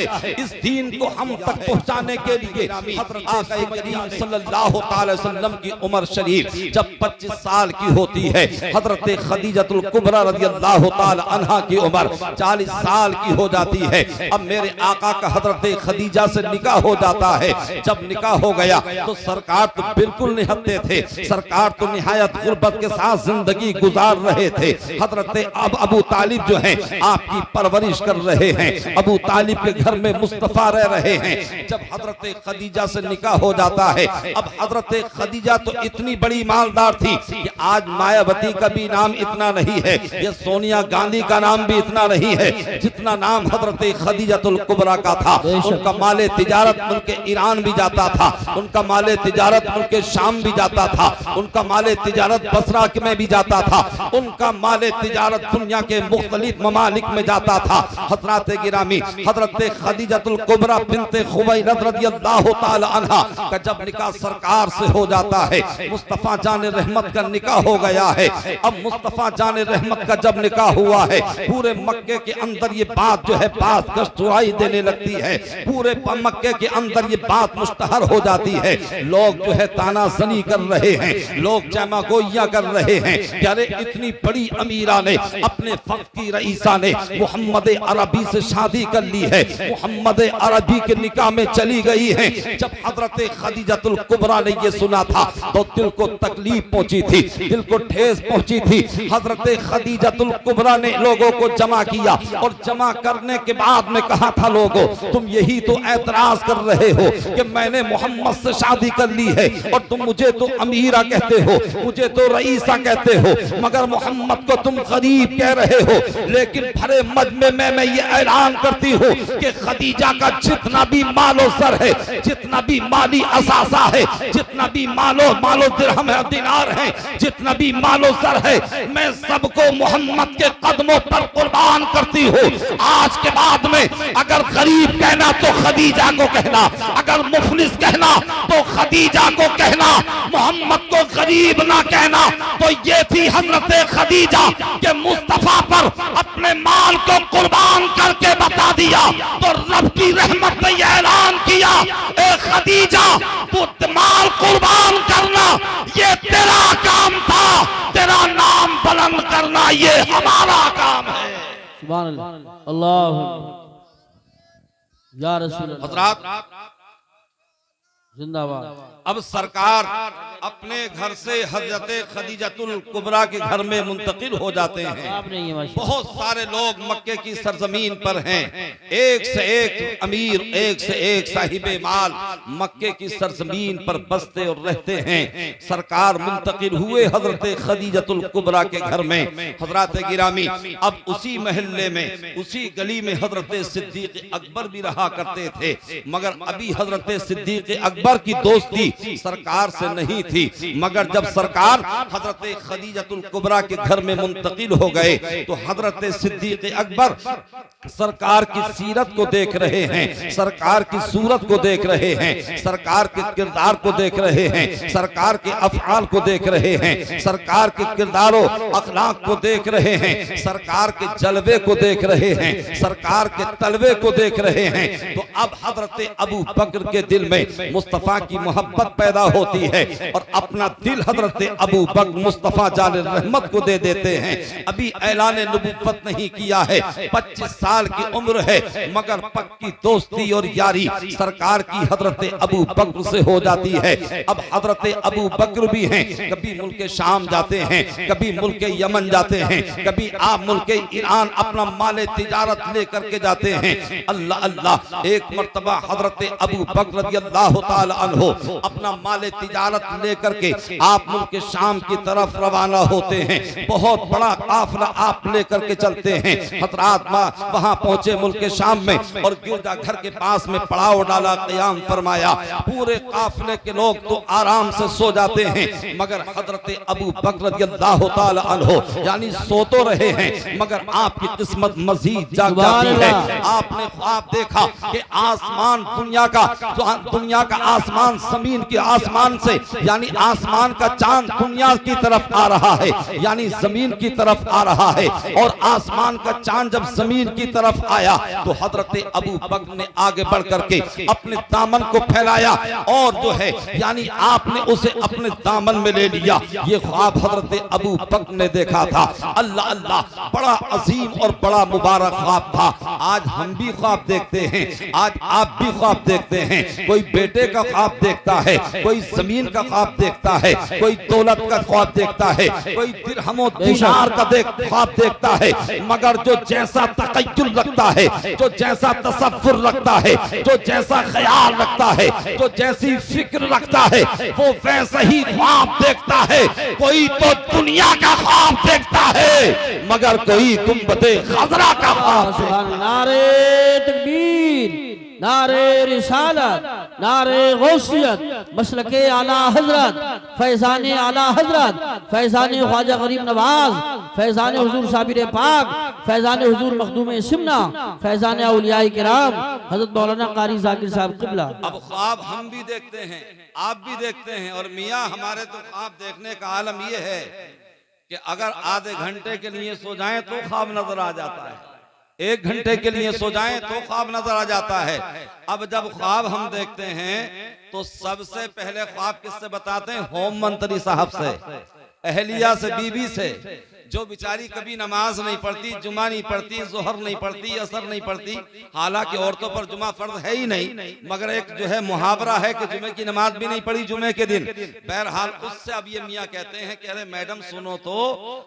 है। इस दीन को हम तक पहुंचाने के लिए हज़रत आका करीम सल्लल्लाहु अलैहि वसल्लम की उम्र शरीफ जब 25 साल की होती है, हज़रत खदीजतुल कुबरा रज़ियल्लाहु ताला अन्हा की उम्र 40 साल की हो जाती है। अब मेरे आका का हज़रत खदीजा से निकाह हो जाता है। जब निकाह हो गया तो सरकार तो बिल्कुल निहत्ते थे, सरकार तो निहायत गुर्बत के साथ जिंदगी गुजार रहे थे। हज़रत अबू तालिब जो हैं आपकी परवरिश कर रहे हैं, अबू तालिब के घर में मुस्तफा रह रहे हैं। जब हज़रत खदीजा से निकाह हो जाता है, अब हज़रत खदीजा तो इतनी बड़ी मालदार थी कि आज मायावती का भी नाम इतना नहीं है, ये सोनिया गांधी का नाम भी इतना नहीं है जितना नाम हज़रत खदीजतुल कुबरा का था। उनका माले तिजारत मुल्क ईरान भी जाता था, उनका माले तिजारत मुल्क शाम भी जाता था, उनका माले तिजारत बसरा में भी जाता था, उनका माले तिजारत दुनिया के मुख्तलिफ ममालिक में जाता था। हज़रत गिरामी हज़रत खदीजतुल कुबरा बिन्ते खुवैलद रज़ियल्लाहु ताला अन्हा का जब निकाह सरकार से हो जाता है, मुस्तफा जान रहमत का निकाह हो गया है। अब मुस्तफा जान रहमत का जब निकाह हुआ है, पूरे मक्के के अंदर ये बात जो है बात गश्तुआई देने लगती है, पूरे मक्के के अंदर ये बात मुश्तहर हो जाती है। लोग जो है तानाज़नी कर रहे हैं, लोग जमागोइयां कर रहे हैं कि अरे इतनी बड़ी अमीरा ने अपने वक्त की रईसा ने मोहम्मद अरबी से शादी कर ली है, मोहम्मद अरबी के निकाह में चली गई है। जब हज़रत खदीजतुल कुबरा ने ये सुना था तो दिल को तकलीफ पहुंची थी, दिल को ठेस पहुंची थी। हज़रत खदीजतुल कुबरा ने लोगों को जमा किया और जमा करने के बाद में कहा था, लोगों तुम यही तो एतराज कर रहे हो कि मैंने मोहम्मद से शादी कर ली है और तुम मुझे तो अमीरा कहते हो, मुझे तो रईसा कहते हो, मगर मोहम्मद को तुम गरीब कह रहे हो। लेकिन भरे मजमे में मैं ये ऐलान करती हूँ कि खदीजा का जितना भी मालो सर है, जितना भी माली असासा है, जितना भी मालो दिरहम है, दिनार है, जितना भी मालो सर है, मैं सबको मोहम्मद के कदमों पर कुर्बान करती हूँ। आज के बाद में अगर गरीब कहना तो खदीजा को कहना, अगर मुफलिस कहना तो खदीजा को कहना, मोहम्मद को गरीब ना कहना। तो ये थी हज़रत खदीजा के मुस्तफा पर अपने माल को कुर्बान करके बता दिया तो रब की रहमत ने यह ऐलान किया, ए खदीजा तू माल कुर्बान करना ये तेरा काम था, तेरा नाम बुलंद करना ये हमारा काम है। सुभान अल्लाह या रसूल हज़रात जिंदाबाद। अब सरकार अपने घर से हज़रत खदीजतुल कुबरा के घर में मुंतकिल हो जाते हैं। बहुत सारे लोग मक्के की सरजमीन पर हैं, एक से एक अमीर, एक से एक साहिबे माल मक्के की सरजमीन पर बसते और रहते हैं। सरकार मुंतकिल हुए हज़रत खदीजतुल कुबरा के घर में। हज़रत गिरामी अब उसी महल्ले में, उसी गली में हज़रत सिद्दीक़ अकबर भी रहा करते थे, मगर अभी हज़रत सिद्दीक़ अकबर की दोस्ती सरकार से नहीं थी। मगर जब सरकार हज़रत खदीजतुल कुबरा के घर में मुंतकिल हो गए तो हज़रत सिद्दीक़ अकबर सरकार की सीरत को देख रहे हैं, सरकार की सूरत को देख रहे हैं, सरकार के किरदार को देख रहे हैं, सरकार के अफ़आल को देख रहे हैं, सरकार के किरदारों अखलाक को देख रहे हैं, सरकार के जलवे को देख रहे हैं, सरकार के तलवे को देख रहे हैं। तो अब हज़रत अबू बकर के दिल में मुस्तफा की मोहब्बत पैदा होती है और अपना दिल हज़रत अबू बकर मुस्तफा जान रहमत को दे देते हैं। अभी ऐलान नबुव्वत नहीं किया है, 25 साल की उम्र है, मगर पक्की दोस्ती और यारी सरकार की हज़रत अबू बकर से हो जाती है। अब हज़रत अबू बकर भी हैं, कभी मुल्क शाम जाते हैं, कभी मुल्क यमन जाते हैं, कभी आप मुल्क ईरान अपना माल तिजारत लेकर के जाते हैं। अल्लाह अल्लाह, एक मर्तबा हज़रत अबू बकर रज़ियल्लाहु ताला अन्हु अपना माल तिजारत लेकर के आप मुल्क शाम की तरफ रवाना होते हैं। बहुत बड़ा काफिला आप लेकर के चलते हैं। हज़रात वहां पहुंचे मुल्क शाम में और गिरजा घर के पास में पड़ाव डाला, क़याम फरमाया। पूरे काफिले के लोग तो आराम से सो जाते हैं, मगर हज़रत अबू बकर रज़ियल्लाहु ताला अन्हु यानी सो तो रहे हैं, मगर आपकी किस्मत मजीद जाग जाती है। आपने ख्वाब देखा कि आसमान दुनिया का आसमान जमीन के आसमान से यानी आसमान का चांद दुनिया की तरफ आ रहा है, यानी जमीन की तरफ आ रहा है। और आसमान का चांद जब जमीन की तरफ आया तो हजरत अबू बकर ने आगे बढ़ करके अपने दामन को फैलाया और जो है यानी आपने उसे अपने दामन में ले लिया। ये ख्वाब हजरत अबू बकर ने देखा था। अल्लाह अल्लाह, बड़ा अजीम और बड़ा मुबारक ख्वाब था। आज हम भी ख्वाब देखते हैं, आज आप भी ख्वाब देखते हैं। कोई बेटे का ख्वाब देखता है, कोई जमीन का ख्वाब देखता है, कोई दौलत का ख्वाब देखता है, कोई दिरहम और दीनार का ख्वाब देखता है। मगर जो जैसा तखय्युल रखता है, जो जैसा तसव्वुर रखता है, जो जैसा ख्याल रखता है, जो जैसी फिक्र रखता है, वो वैसा ही ख्वाब देखता है। कोई तो दुनिया का ख्वाब देखता है, मगर कोई गुंबदे खजरा का ख्वाब। नारे तकबीर, नारे रिसालत, नारे गौसियत, मसलके आला हजरत, फैजाने आला हजरत, फैजाने ख्वाजा गरीब नवाज, फैजाने हुजूर साबिर पाक, फैजाने हुजूर मखदूम सिमना, फैजाने औलिया किराम हजरत मौलाना कारी जाकिर साहब क़िबला। अब ख्वाब हम भी देखते हैं, आप भी देखते हैं, और मियाँ हमारे तो ख्वाब देखने का आलम ये है कि अगर आधे घंटे के लिए सो जाएं तो ख्वाब नजर आ जाता है, 1 घंटे के लिए सो जाएं तो ख्वाब नजर आ जाता है। अब जब ख्वाब हम देखते हैं तो सबसे पहले ख्वाब किससे बताते हैं? होम मंत्री साहब से, अहलिया से, बीबी से, जो बेचारी कभी नमाज नहीं पढ़ती, जुमा नहीं पढ़ती, जोहर नहीं पढ़ती, असर नहीं पढ़ती। हालांकि औरतों पर जुमा फर्ज है ही नहीं, मगर एक जो है मुहावरा है कि जुमे की नमाज भी नहीं पढ़ी जुमे के दिन। बहरहाल उससे अब ये मियाँ कहते हैं कि अरे मैडम सुनो तो,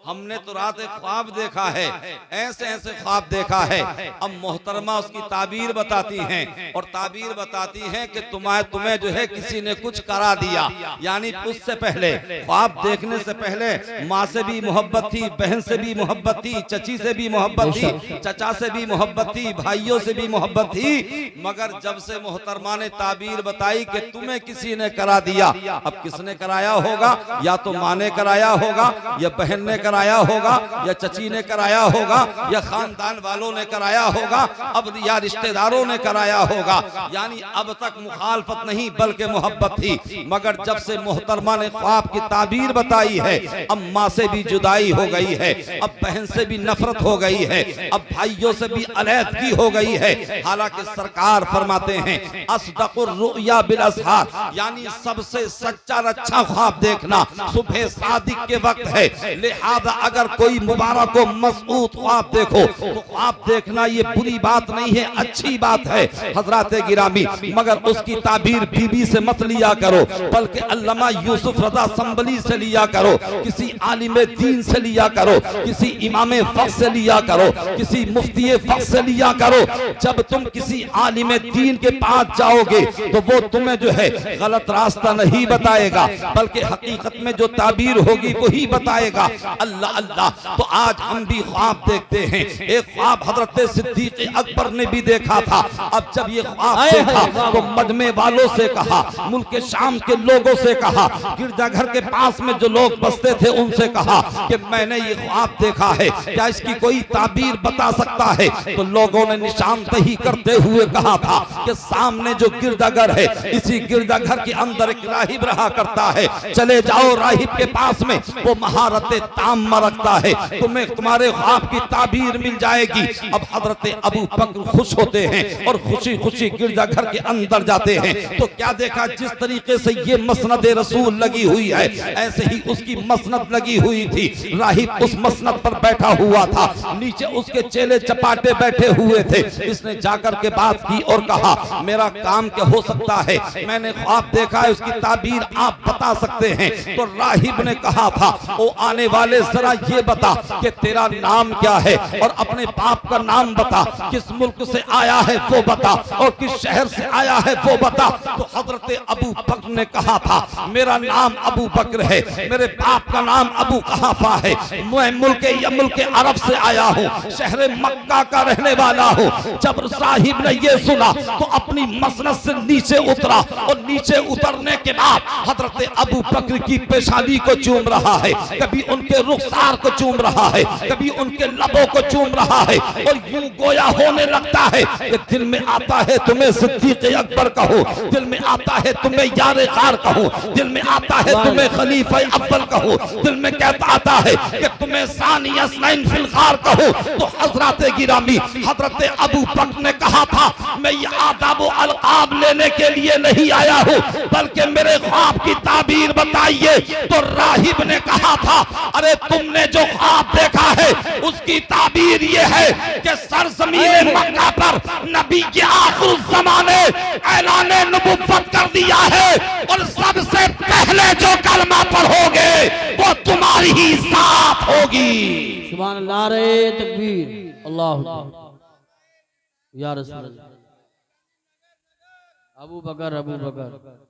हमने तो रात एक ख्वाब देखा है, ऐसे ऐसे ख्वाब देखा है। अब मोहतरमा उसकी ताबीर बताती हैं और ताबीर बताती हैं कि तुम्हें जो है किसी ने कुछ करा दिया। यानी उससे पहले, ख्वाब देखने से पहले माँ से भी मोहब्बत थी, बहन से भी मोहब्बत थी, चची से भी मोहब्बत थी, चचा से भी मोहब्बत थी, भाइयों से भी मोहब्बत थी। मगर जब से मोहतरमा ने ताबीर बताई कि तुम्हें किसी ने करा दिया, अब किसने कराया होगा? या तो माँ ने कराया होगा, या बहन ने कराया होगा, या चची ने कराया होगा, या खानदान वालों ने कराया होगा, अब या रिश्तेदारों ने कराया होगा। यानी अब तक मुखालफत नहीं बल्कि मोहब्बत थी। मगर जब से मोहतरमा ने ख्वाब की ताबीर बताई है, अब माँ से भी जुदाई हो गई है, अब बहन से भी नफरत हो गई है, अब भाइयों से भी अलहदगी हो गई है। हालांकि सरकार फरमाते हैं अस्दक़ुर रुया बिल असहार, यानी सबसे सच्चा अच्छा ख्वाब देखना सुबह सादिक के वक्त है। लिहाजा अगर कोई मुबारक व मसऊद ख्वाब देखो तो ख्वाब देखना ये बुरी बात नहीं है, अच्छी बात है हजरात गिरामी। मगर उसकी ताबीर बीबी से मत लिया करो, बल्कि अल्लामा यूसुफ रज़ा संबली से लिया करो, किसी आलिम दीन से लिया करो, किसी इमाम फ़क़्ह से लिया करो, किसी मुफ्ती फ़क़्ह से लिया करो। जब तुम किसी आलिम दीन के पास जाओगे तो वो तुम्हें जो है गलत रास्ता नहीं बताएगा, बल्कि हकीकत में जो ताबीर होगी वही बताएगा। अल्लाह अल्लाह, तो आज हम भी ख्वाब देखते हैं। एक ख्वाब हजरत सिद्दीक़ अकबर ने भी देखा था। अब जब ये ख्वाब देखा तो मजमे वालों से कहा, मुल्क शाम के लोगों से कहा, गिरजाघर के पास में जो लोग बसते थे उनसे कहा कि मैंने ये ख्वाब देखा है, क्या इसकी कोई ताबीर बता सकता है? तो लोगों ने निशानदही करते हुए कहा था कि सामने जो गिरजाघर है, इसी गिरजाघर के अंदर एक राहिब रहा करता है, चले जाओ राहिब के पास में, वो महारत ताम्मा रखता है, तुम्हें तुम्हारे ख्वाब की ताबीर मिल जाएगी। अब हजरत अबू बकर खुश होते हैं और खुशी खुशी गिरजाघर के अंदर जाते हैं। तो क्या देखा, जिस तरीके से ये मसनद रसूल लगी हुई है, ऐसे ही उसकी मसनद लगी हुई थी। राहिब उस मसनद पर बैठा हुआ था, नीचे उसके चेले चपाटे बैठे हुए थे। इसने जाकर के बात की और कहा, मेरा काम क्या हो सकता है, मैंने ख्वाब देखा है, उसकी ताबीर आप बता सकते हैं? तो राहिब ने कहा था, ओ आने वाले जरा ये बता कि तेरा नाम क्या है और अपने बाप का नाम बता, किस मुल्क से आया है वो बता और किस शहर से आया है वो बता। तो हजरत अबू बकर ने कहा था, मेरा नाम अबू बकर है, मेरे बाप का नाम अबू कहाफा है, मैं मुल्क अरब से आया हूँ, शहर मक्का का रहने वाला हूँ। जब साहिब ने ये सुना तो अपनी मसनद से नीचे उतरा और नीचे उतरने के बाद हजरत अबू बकर की पेशानी को चूम रहा है, कभी उनके रुखसार को चूम रहा है, कभी उनके लबों को चूम रहा है, और यूं गोया होने लगता है कि दिल में आता है तुम्हें सिद्दीक अकबर कहो, दिल में आता है तुम्हें यार ग़ार कहो, दिल में आता है तुम्हें खलीफा अव्वल कहो, दिल में कहता आता है कि तुम्हें सानी अस्नैन फिल ग़ार कहो। तो हजरत गिरामी हजरत अबू बकर ने कहा था, मैं ये आदाब व अलक़ाब लेने के लिए नहीं आया हूँ, बल्कि मेरे ख्वाब की ताबीर बताइए। तो राहिब ने कहा था, अरे तुमने जो ख्वाब देखा है उसकी ताबीर ये है कि सरज़मीन मक्का पर नबी के आखिर ज़माने ऐलान नबुव्वत कर दिया है, और सबसे पहले जो कलमा पढ़ोगे वो तुम्हारी ही साथ होगी। सुभान अल्लाह, नारे तकबीर, अल्लाहु अकबर, या रसूल अल्लाह। अबू बकर अबू बकर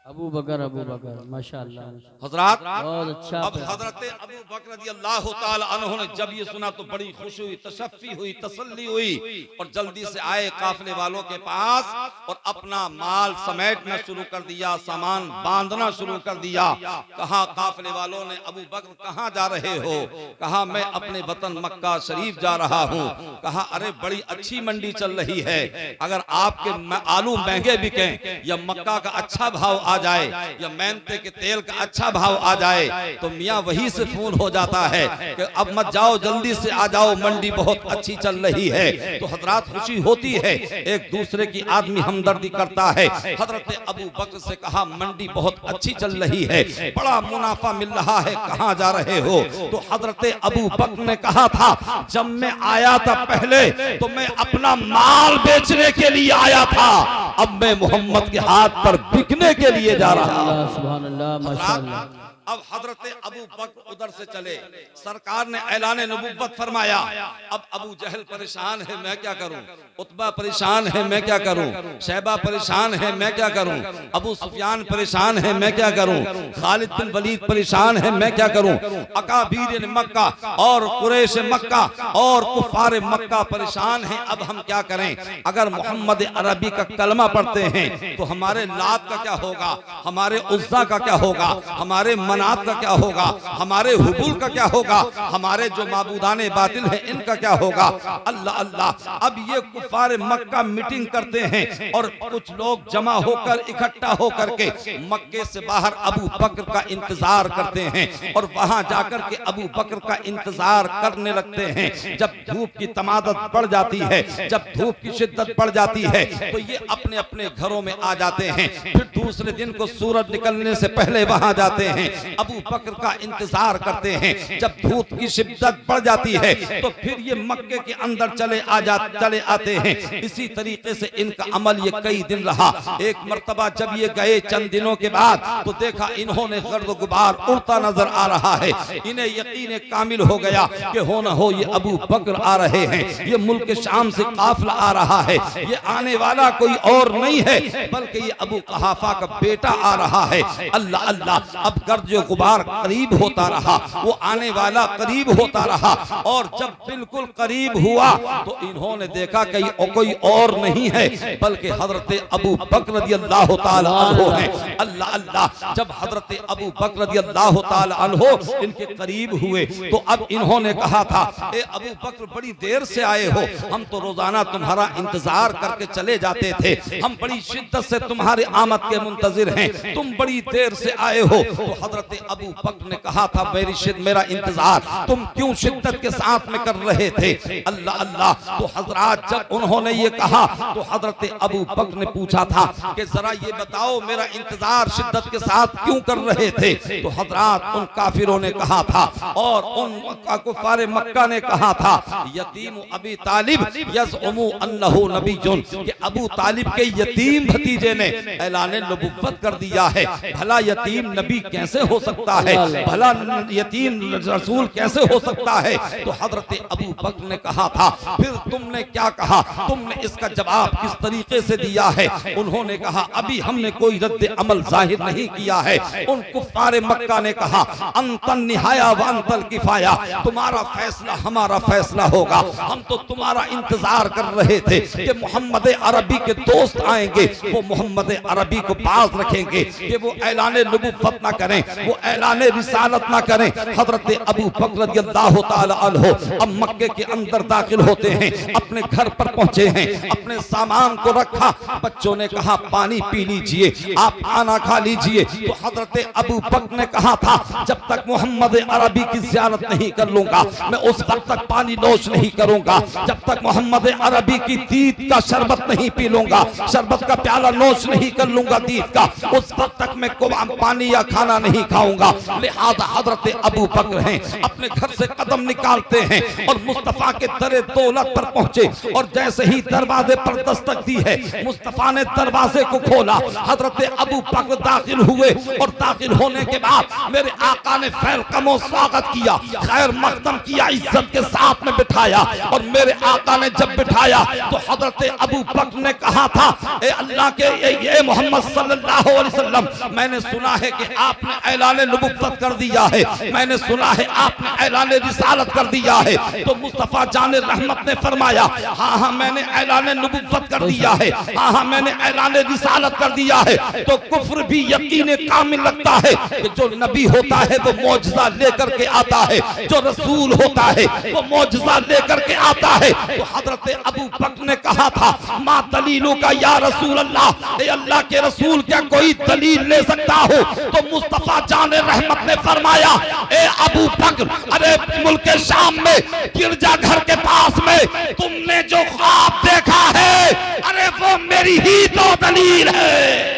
अबू बकर अबू बकर, माशाअल्लाह। हजरात, बहुत अच्छा। अब हजरत अबू बकर रज़ियल्लाहु ताला अन्हु ने जब ये सुना तो बड़ी खुशी हुई, तशफ़ी हुई, तसल्ली हुई, और जल्दी से आए काफिले वालों के पास और अपना माल समेटना शुरू कर दिया, सामान बांधना शुरू कर दिया। कहा काफिले वालों ने, अबू बकर कहाँ जा रहे हो? कहा मैं अपने वतन मक्का शरीफ जा रहा हूँ। कहा अरे बड़ी अच्छी मंडी चल रही है, अगर आपके आलू महंगे बिकें या मक्का का अच्छा भाव आ जाए या मेहनते के तेल का अच्छा भाव आ जाए तो मियाँ वही से फोन हो जाता है कि अब मत जाओ, जल्दी से आ जाओ, मंडी बहुत अच्छी चल रही है। तो हजरात खुशी होती है, एक दूसरे की आदमी हमदर्दी करता है। हजरत अबू बकर से कहा मंडी बहुत अच्छी चल रही है, बड़ा मुनाफा मिल रहा है, कहाँ जा रहे हो? तो हजरत अबू बकर ने कहा था, जब मैं आया था पहले तो मैं अपना माल बेचने के लिए आया था, अब मैं मोहम्मद के हाथ पर बिकने के लिए जा रहा हूं। सुभान अल्लाह, माशाअल्लाह। अब हजरत अबू बकर उधर से चले, सरकार ने ऐलान नबुव्वत फरमाया। अब अबू जहल परेशान है, मैं क्या करूं? उतबा परेशान है, मैं क्या करूं? शैबा परेशान है, मैं क्या करूं? अबू सुफियान परेशान है, मैं क्या करूं? खालिद बिन वलीद परेशान है, मैं क्या करूं? अकाबीर मक्का और कुरैश मक्का और कुफार मक्का परेशान हैं, अब हम क्या करें? अगर मोहम्मद अरबी का कलमा पढ़ते हैं तो हमारे लात का क्या होगा, हमारे उज़्ज़ा का क्या होगा, हमारे मनात का क्या होगा, हमारे हुबुल का क्या होगा, हमारे जो माबूदाने बातिल है इनका क्या होगा? अल्लाह अल्लाह। अब ये कुफार मक्का मीटिंग करते हैं और कुछ लोग जमा होकर इकट्ठा होकर के मक्के से बाहर अबू बकर का इंतजार करते हैं और वहां जाकर के अबू बकर का इंतजार करने लगते हैं। जब धूप की तमादत बढ़ जाती है, जब धूप की शिद्दत बढ़ जाती है तो ये अपने अपने घरों में आ जाते हैं। फिर दूसरे दिन को सूरज निकलने से पहले वहां जाते हैं, अबू बकर का इंतजार करते हैं। जब धूप की शिद्दत बढ़ जाती है तो फिर ये मक्के के अंदर चले आते हैं। इसी तरीके से इनका अमल ये कई दिन रहा। एक मर्तबा जब ये गए चंद दिनों के बाद तो देखा इन्होंने गर्द गुबार उड़ता नजर आ रहा है। इन्हें यकीन कामिल हो गया कि हो न हो ये अबू बकर आ रहे हैं, ये मुल्क शाम से काफिला आ रहा है, ये आने वाला कोई और नहीं है बल्कि ये अबू कहाफा का बेटा आ रहा है। अल्लाह अल्लाह। अब गर्द जो गुबार करीब होता रहा, वो आने वाला करीब होता रहा, और जब बिल्कुल करीब हुआ तो इन्होंने देखा कि कोई और नहीं है बल्कि हजरत अबू बकर रज़ियल्लाहु ताला अन्हु हैं। अल्लाह अल्लाह। जब हजरत अबू बकर रज़ियल्लाहु ताला अन्हु इनके करीब हुए तो अब इन्होंने कहा था, ए अबू बकर बड़ी देर से आए हो, हम तो रोजाना तुम्हारा इंतजार करके चले जाते थे, हम बड़ी शिद्दत से तुम्हारे आमद के मुंतजिर हैं, तुम बड़ी देर से आए हो। तो हजरत अबू बकर ने कहा था, मेरा इंतजार तुम क्यों शिद्दत के साथ में कर रहे थे? अल्लाह अल्लाह। तो हजरत जब उन्होंने ये कहा तो हजरत अबू बकर ने पूछा था कि जरा ये बताओ मेरा इंतजार शिद्दत के साथ क्यों कर रहे थे? तो हजरत उन काफिरों ने कहा था और उन कुफार मक्का ने कहा था, यतीम अबी तालिब यज़उमु अन्नहु नबियुन, कि अबू तालिब के यतीम भतीजे ने ऐलान नबुव्वत कर दिया है। भला यतीम नबी कैसे हो हो सकता है, भला यतीम रसूल कैसे हो सकता है? तो हजरत अबू बकर ने कहा था, फिर तुमने क्या कहा, तुमने इसका जवाब किस तरीके से दिया है? उन्होंने कहा, अभी हमने कोई रद्द अमल जाहिर नहीं किया है। उन कुफ्फार मक्का ने कहा, अंतन निहाया व अंतल किफाया, तुम्हारा फैसला हमारा फैसला होगा। हम तो तुम्हारा इंतजार कर रहे थे कि मोहम्मद अरबी के दोस्त आएंगे, वो मोहम्मद अरबी को पास रखेंगे कि वो ऐलान नबुव्वत ना करें, वो ऐलान रिसालत ना करें। हजरत अबू बकर रज़ियल्लाहु ताला अन्हु अब मक्के के अंदर दाखिल होते हैं, अपने घर पर पहुंचे हैं, अपने सामान को रखा, बच्चों ने कहा पानी पी लीजिए, आप खाना खा लीजिए। तो हजरत अबू बकर ने कहा था, जब तक मोहम्मद अरबी की ज़ियारत नहीं कर लूंगा मैं उस वक्त तक पानी नोश नहीं करूंगा, जब तक मोहम्मद अरबी की दीद का शरबत नहीं पी लूंगा, शरबत का प्याला नोश नहीं कर लूंगा दीद का, उस वक्त तक मैं पानी या खाना नहीं खाऊंगा। लिहाजा हजरत अबू बकर हैं, अपने घर से कदम निकालते हैं और मुस्तफा के दरे दौलत पर पहुंचे। और जैसे ही दरवाजे पर दस्तक दी है, मुस्तफा ने दरवाजे को खोला, हजरत अबू बकर दाखिल हुए और दाखिल होने के बाद मेरे आका ने फैलकमो स्वागत किया, खैर मकदम किया, इज्जत के साथ में बिठाया। और मेरे आका ने जब बिठाया तो हजरत अबू बकर ने कहा था, ए अल्लाह के ये मोहम्मद सल्लल्लाहु अलैहि वसल्लम, मैंने सुना है कि आपने ऐलान नबुव्वत कर दिया है, मैंने सुना है आपने ऐलान रिसालत कर दिया है। तो मुस्तफा जाने रहमत ने फरमाया, हाँ हाँ मैंने ऐलान नबुव्वत कर दिया है, हाँ हाँ मैंने ऐलान रिसालत कर दिया है। तो कुफ्र भी यकीन कामिल लगता है कि जो नबी होता है वो मौजज़ा लेकर के आता है, जो रसूल होता है वो मौजज़ा लेकर के आता है। तो हजरत अबू बकर ने कहा था, मा दलीलू का या रसूल अल्लाह, ए अल्लाह के रसूल क्या कोई दलील ले सकता हो? तो मुस्तफा जाने रहमत ने फरमाया, ए अबू बकर, अरे मुल्क शाम में गिरजा घर के पास में तुमने जो ख्वाब देखा है, अरे वो मेरी ही तो दलील है।